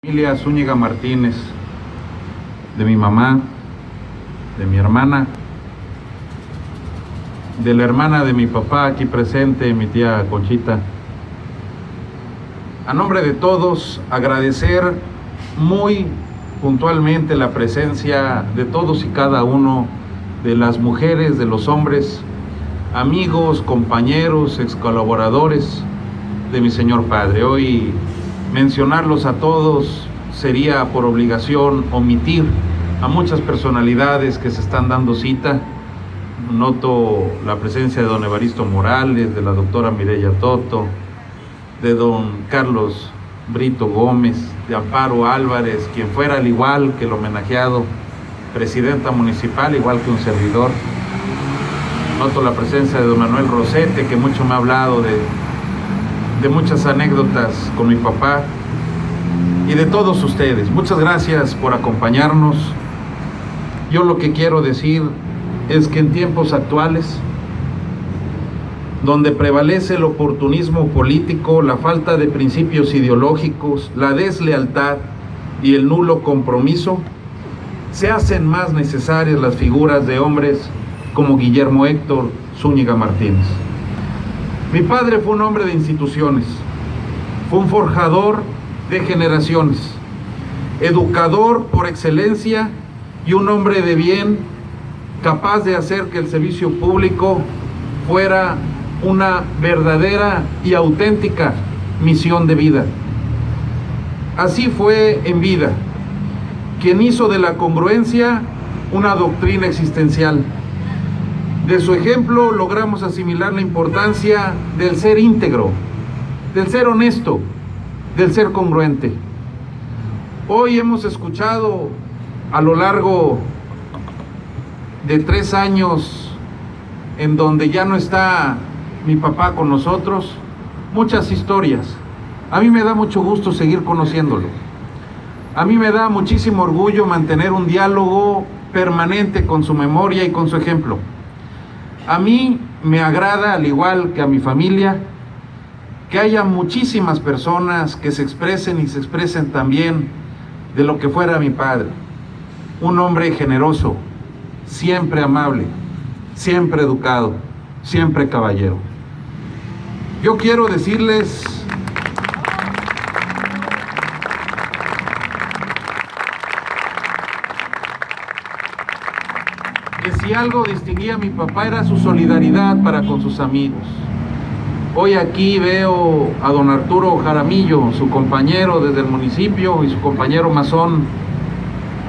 Familia Zúñiga Martínez, de mi mamá, de mi hermana, de la hermana de mi papá aquí presente, mi tía Conchita. A nombre de todos, agradecer muy puntualmente la presencia de todos y cada uno de las mujeres, de los hombres, amigos, compañeros, ex colaboradores de mi señor padre. Hoy mencionarlos a todos sería por obligación omitir a muchas personalidades que se están dando cita. Noto la presencia de don Evaristo Morales, de la doctora Mireya Toto, de don Carlos Brito Gómez, de Amparo Álvarez, quien fuera al igual que el homenajeado, presidenta municipal, igual que un servidor. Noto la presencia de don Manuel Rosete, que mucho me ha hablado de muchas anécdotas con mi papá, y de todos ustedes. Muchas gracias por acompañarnos. Yo lo que quiero decir es que en tiempos actuales, donde prevalece el oportunismo político, la falta de principios ideológicos, la deslealtad y el nulo compromiso, se hacen más necesarias las figuras de hombres como Guillermo Héctor Zúñiga Martínez. Mi padre fue un hombre de instituciones, fue un forjador de generaciones, educador por excelencia y un hombre de bien, capaz de hacer que el servicio público fuera una verdadera y auténtica misión de vida. Así fue en vida, quien hizo de la congruencia una doctrina existencial. De su ejemplo logramos asimilar la importancia del ser íntegro, del ser honesto, del ser congruente. Hoy hemos escuchado a lo largo de 3 años en donde ya no está mi papá con nosotros, muchas historias. A mí me da mucho gusto seguir conociéndolo. A mí me da muchísimo orgullo mantener un diálogo permanente con su memoria y con su ejemplo. A mí me agrada, al igual que a mi familia, que haya muchísimas personas que se expresen y se expresen también de lo que fuera mi padre. Un hombre generoso, siempre amable, siempre educado, siempre caballero. Yo quiero decirles que si algo distinguía a mi papá era su solidaridad para con sus amigos. Hoy aquí veo a don Arturo Jaramillo, su compañero desde el municipio, y su compañero masón,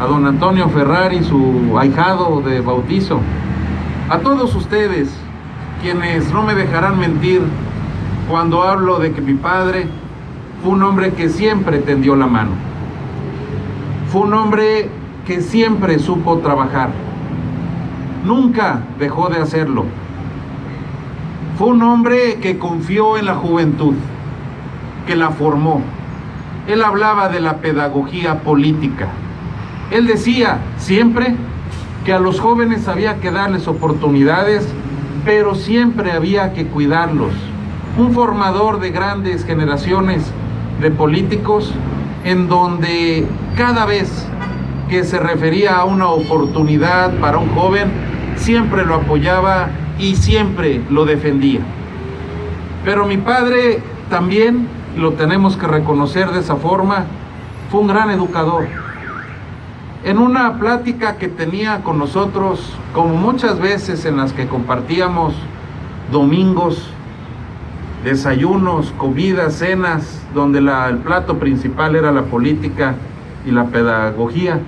a don Antonio Ferrari, su ahijado de bautizo. A todos ustedes, quienes no me dejarán mentir cuando hablo de que mi padre fue un hombre que siempre tendió la mano. Fue un hombre que siempre supo trabajar. Nunca dejó de hacerlo. Fue un hombre que confió en la juventud, que la formó. Él hablaba de la pedagogía política. Él decía siempre que a los jóvenes había que darles oportunidades, pero siempre había que cuidarlos. Un formador de grandes generaciones de políticos, en donde cada vez que se refería a una oportunidad para un joven, siempre lo apoyaba y siempre lo defendía. Pero mi padre también, lo tenemos que reconocer de esa forma, fue un gran educador. En una plática que tenía con nosotros, como muchas veces en las que compartíamos domingos, desayunos, comidas, cenas, donde el plato principal era la política y la pedagogía,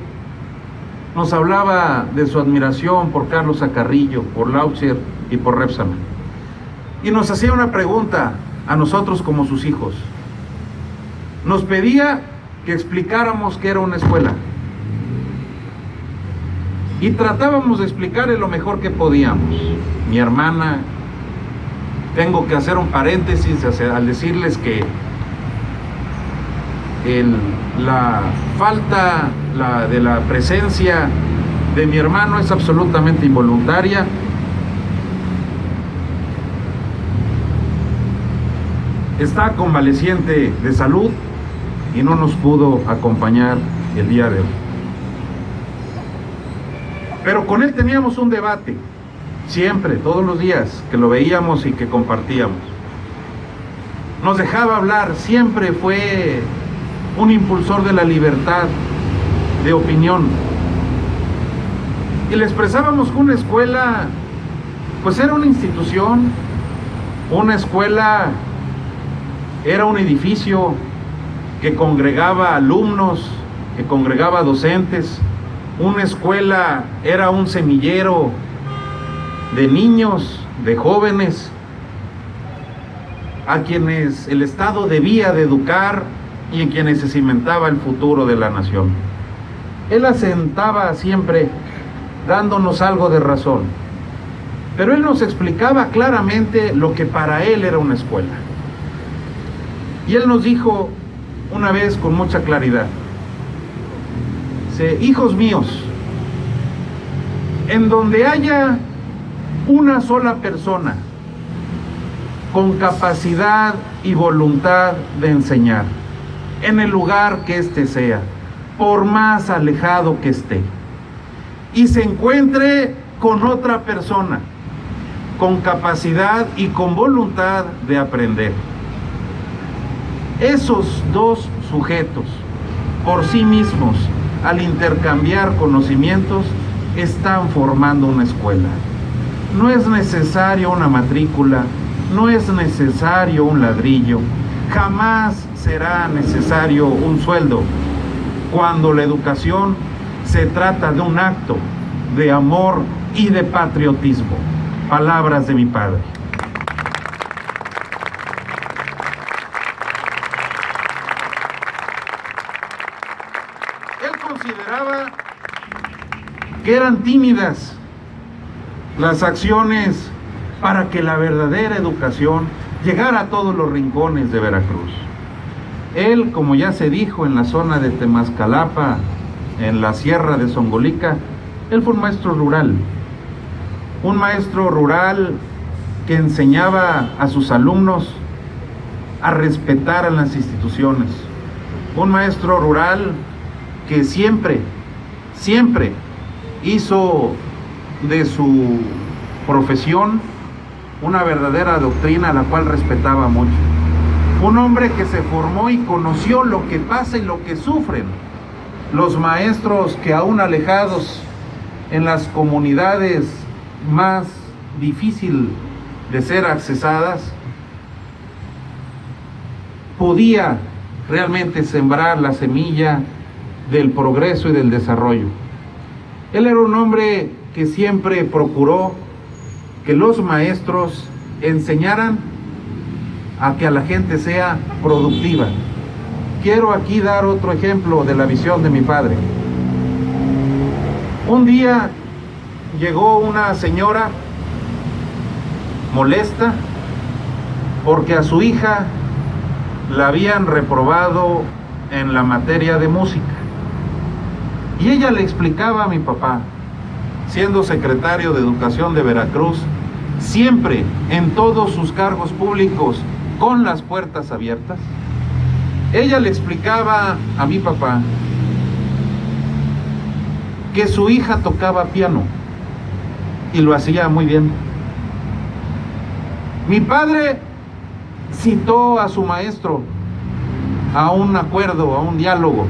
nos hablaba de su admiración por Carlos Acarrillo, por Lautzer y por Rebsamen. Y nos hacía una pregunta a nosotros como sus hijos. Nos pedía que explicáramos qué era una escuela. Y tratábamos de explicarle lo mejor que podíamos. Mi hermana, tengo que hacer un paréntesis al decirles que la falta de la presencia de mi hermano es absolutamente involuntaria. Está convaleciente de salud, y no nos pudo acompañar el día de hoy. Pero con él teníamos un debate, siempre, todos los días, que lo veíamos y que compartíamos. Nos dejaba hablar, siempre fue un impulsor de la libertad de opinión. Y le expresábamos que una escuela, pues era una institución, una escuela era un edificio que congregaba alumnos, que congregaba docentes. Una escuela era un semillero de niños, de jóvenes, a quienes el Estado debía de educar y en quienes se cimentaba el futuro de la nación. Él asentaba siempre dándonos algo de razón, pero él nos explicaba claramente lo que para él era una escuela. Y él nos dijo una vez con mucha claridad: hijos míos, en donde haya una sola persona con capacidad y voluntad de enseñar, en el lugar que éste sea, por más alejado que esté, y se encuentre con otra persona con capacidad y con voluntad de aprender, esos dos sujetos por sí mismos, al intercambiar conocimientos, están formando una escuela. No es necesario una matrícula, no es necesario un ladrillo, jamás será necesario un sueldo cuando la educación se trata de un acto de amor y de patriotismo. Palabras de mi padre. Él consideraba que eran tímidas las acciones para que la verdadera educación llegara a todos los rincones de Veracruz. Él, como ya se dijo, en la zona de Temascalapa, en la sierra de Zongolica, él fue un maestro rural que enseñaba a sus alumnos a respetar a las instituciones, un maestro rural que siempre hizo de su profesión una verdadera doctrina a la cual respetaba mucho. Un hombre que se formó y conoció lo que pasa y lo que sufren los maestros que, aún alejados en las comunidades más difícil de ser accesadas, podía realmente sembrar la semilla del progreso y del desarrollo. Él era un hombre que siempre procuró que los maestros enseñaran a que a la gente sea productiva. Quiero aquí dar otro ejemplo de la visión de mi padre. Un día llegó una señora molesta porque a su hija la habían reprobado en la materia de música. Y ella le explicaba a mi papá, siendo secretario de Educación de Veracruz, siempre en todos sus cargos públicos con las puertas abiertas, ella le explicaba a mi papá que su hija tocaba piano y lo hacía muy bien. Mi padre citó a su maestro a un acuerdo, a un diálogo,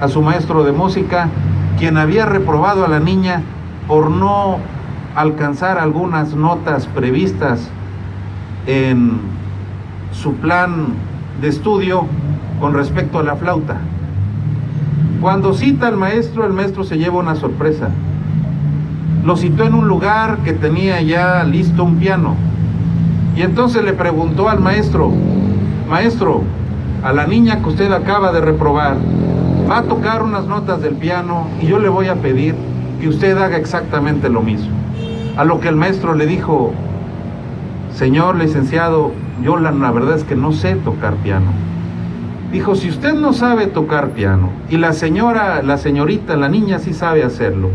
a su maestro de música, quien había reprobado a la niña por no alcanzar algunas notas previstas en su plan de estudio con respecto a la flauta. Cuando cita al maestro, el maestro se lleva una sorpresa. Lo citó en un lugar que tenía ya listo un piano. Y entonces le preguntó al maestro: maestro, a la niña que usted acaba de reprobar, va a tocar unas notas del piano y yo le voy a pedir que usted haga exactamente lo mismo. A lo que el maestro le dijo: señor licenciado, yo la verdad es que no sé tocar piano. Dijo: si usted no sabe tocar piano y la señorita, la niña sí sabe hacerlo,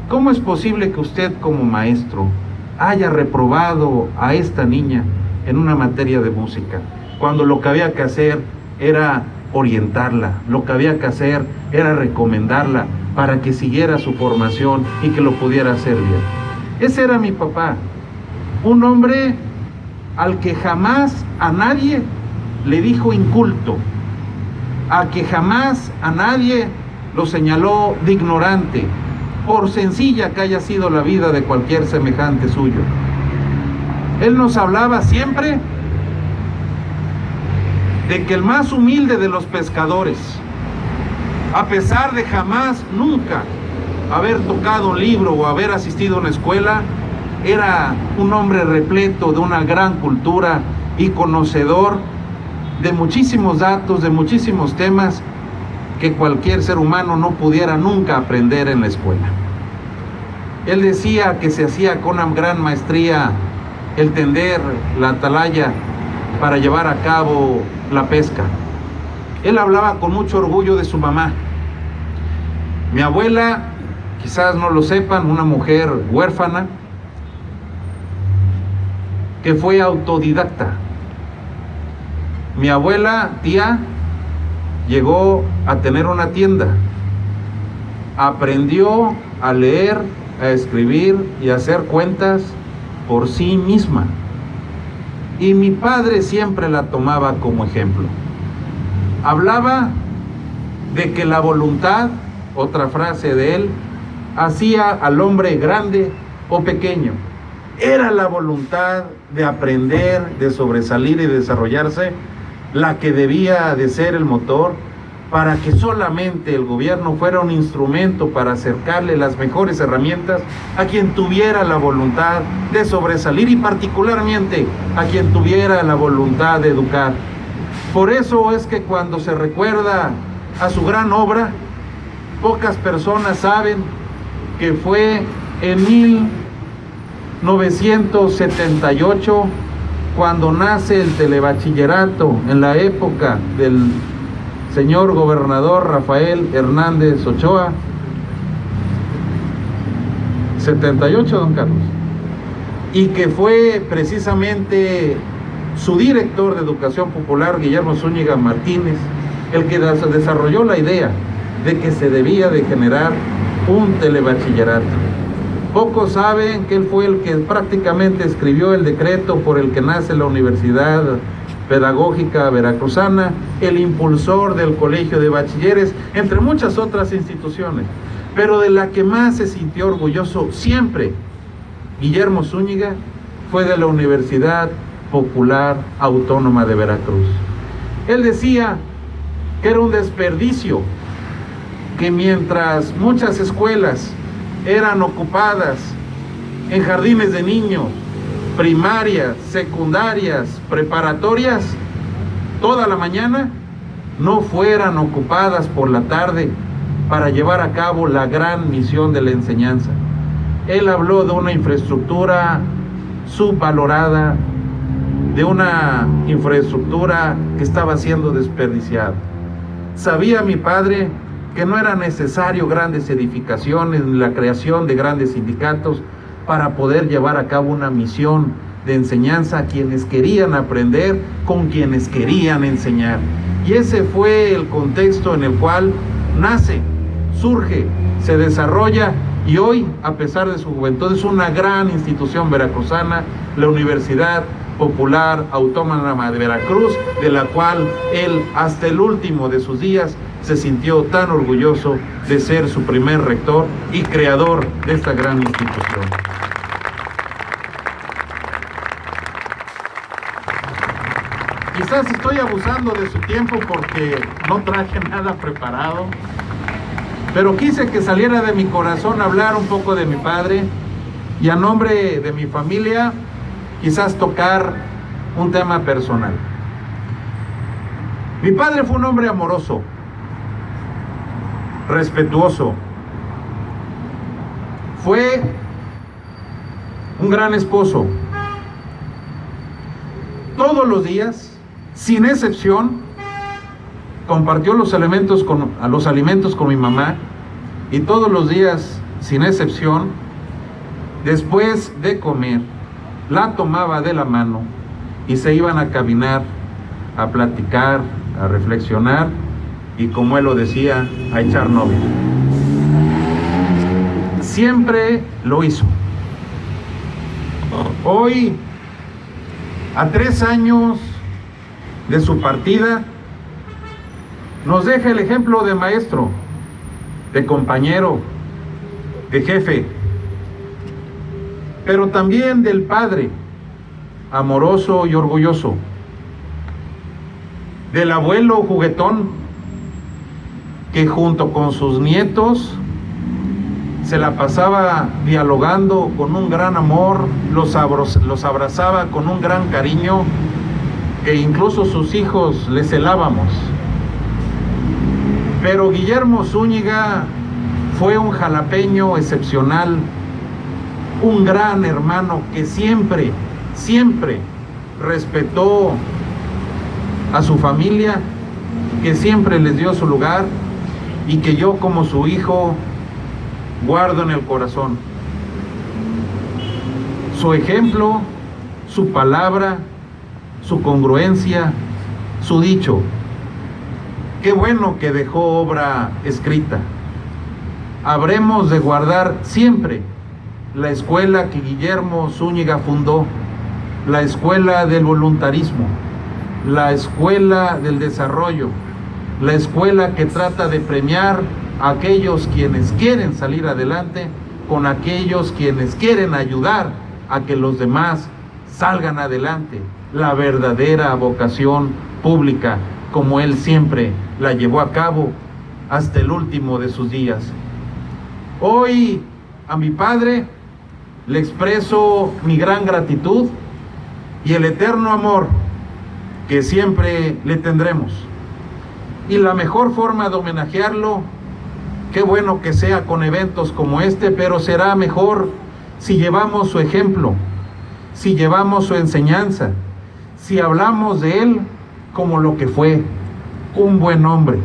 ¿cómo es posible que usted como maestro haya reprobado a esta niña en una materia de música, cuando lo que había que hacer era orientarla, lo que había que hacer era recomendarla para que siguiera su formación y que lo pudiera hacer bien. Ese era mi papá, un hombre al que jamás a nadie le dijo inculto, a que jamás a nadie lo señaló de ignorante, por sencilla que haya sido la vida de cualquier semejante suyo. Él nos hablaba siempre de que el más humilde de los pescadores, a pesar de jamás, nunca haber tocado un libro o haber asistido a una escuela, era un hombre repleto de una gran cultura y conocedor de muchísimos datos, de muchísimos temas que cualquier ser humano no pudiera nunca aprender en la escuela. Él decía que se hacía con una gran maestría el tender la atalaya para llevar a cabo la pesca. Él hablaba con mucho orgullo de su mamá. Mi abuela, quizás no lo sepan, una mujer huérfana que fue autodidacta. Mi abuela, tía, llegó a tener una tienda. Aprendió a leer, a escribir y a hacer cuentas por sí misma. Y mi padre siempre la tomaba como ejemplo. Hablaba de que la voluntad, otra frase de él, hacía al hombre grande o pequeño. Era la voluntad de aprender, de sobresalir y desarrollarse la que debía de ser el motor para que solamente el gobierno fuera un instrumento para acercarle las mejores herramientas a quien tuviera la voluntad de sobresalir y particularmente a quien tuviera la voluntad de educar. Por eso es que cuando se recuerda a su gran obra, pocas personas saben que fue en 1978 cuando nace el telebachillerato en la época del señor gobernador Rafael Hernández Ochoa. 78, don Carlos. Y que fue precisamente su director de Educación Popular, Guillermo Zúñiga Martínez, el que desarrolló la idea de que se debía de generar un telebachillerato. Pocos saben que él fue el que prácticamente escribió el decreto por el que nace la Universidad Pedagógica Veracruzana, el impulsor del Colegio de Bachilleres, entre muchas otras instituciones. Pero de la que más se sintió orgulloso siempre Guillermo Zúñiga fue de la Universidad Popular Autónoma de Veracruz. Él decía que era un desperdicio que mientras muchas escuelas eran ocupadas en jardines de niños, primarias, secundarias, preparatorias, toda la mañana, no fueran ocupadas por la tarde para llevar a cabo la gran misión de la enseñanza. Él habló de una infraestructura subvalorada, de una infraestructura que estaba siendo desperdiciada. Sabía mi padre que no era necesario grandes edificaciones ni la creación de grandes sindicatos para poder llevar a cabo una misión de enseñanza a quienes querían aprender con quienes querían enseñar. Y ese fue el contexto en el cual nace, surge, se desarrolla y hoy, a pesar de su juventud, es una gran institución veracruzana, la Universidad Popular Autónoma de Veracruz, de la cual él hasta el último de sus días se sintió tan orgulloso de ser su primer rector y creador de esta gran institución. Quizás estoy abusando de su tiempo porque no traje nada preparado, pero quise que saliera de mi corazón hablar un poco de mi padre y a nombre de mi familia quizás tocar un tema personal. Mi padre fue un hombre amoroso, respetuoso, fue un gran esposo. Todos los días, sin excepción, compartió los alimentos con mi mamá y todos los días, sin excepción, después de comer, la tomaba de la mano y se iban a caminar, a platicar, a reflexionar y, como él lo decía, a echar novia. Siempre lo hizo. Hoy, a 3 años de su partida, nos deja el ejemplo de maestro, de compañero, de jefe, pero también del padre, amoroso y orgulloso, del abuelo juguetón, que junto con sus nietos se la pasaba dialogando con un gran amor, los abrazaba con un gran cariño, que incluso sus hijos le celábamos. Pero Guillermo Zúñiga fue un jalapeño excepcional, un gran hermano que siempre respetó a su familia, que siempre les dio su lugar y que yo, como su hijo, guardo en el corazón. Su ejemplo, su palabra, su congruencia, su dicho. Qué bueno que dejó obra escrita. Habremos de guardar siempre la escuela que Guillermo Zúñiga fundó, la escuela del voluntarismo, la escuela del desarrollo, la escuela que trata de premiar a aquellos quienes quieren salir adelante con aquellos quienes quieren ayudar a que los demás salgan adelante. La verdadera vocación pública, como él siempre la llevó a cabo hasta el último de sus días. Hoy a mi padre le expreso mi gran gratitud y el eterno amor que siempre le tendremos. Y la mejor forma de homenajearlo, qué bueno que sea con eventos como este, pero será mejor si llevamos su ejemplo, si llevamos su enseñanza, si hablamos de él como lo que fue: un buen hombre,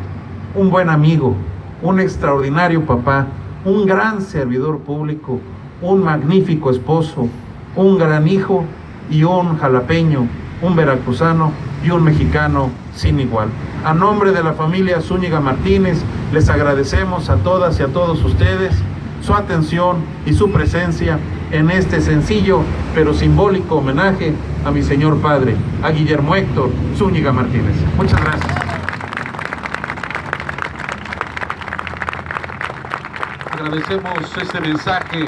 un buen amigo, un extraordinario papá, un gran servidor público, un magnífico esposo, un gran hijo y un jalapeño, un veracruzano y un mexicano sin igual. A nombre de la familia Zúñiga Martínez, les agradecemos a todas y a todos ustedes su atención y su presencia en este sencillo pero simbólico homenaje a mi señor padre, a Guillermo Héctor Zúñiga Martínez. Muchas gracias. Agradecemos este mensaje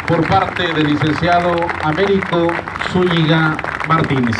por parte del licenciado Américo Zúñiga Martínez.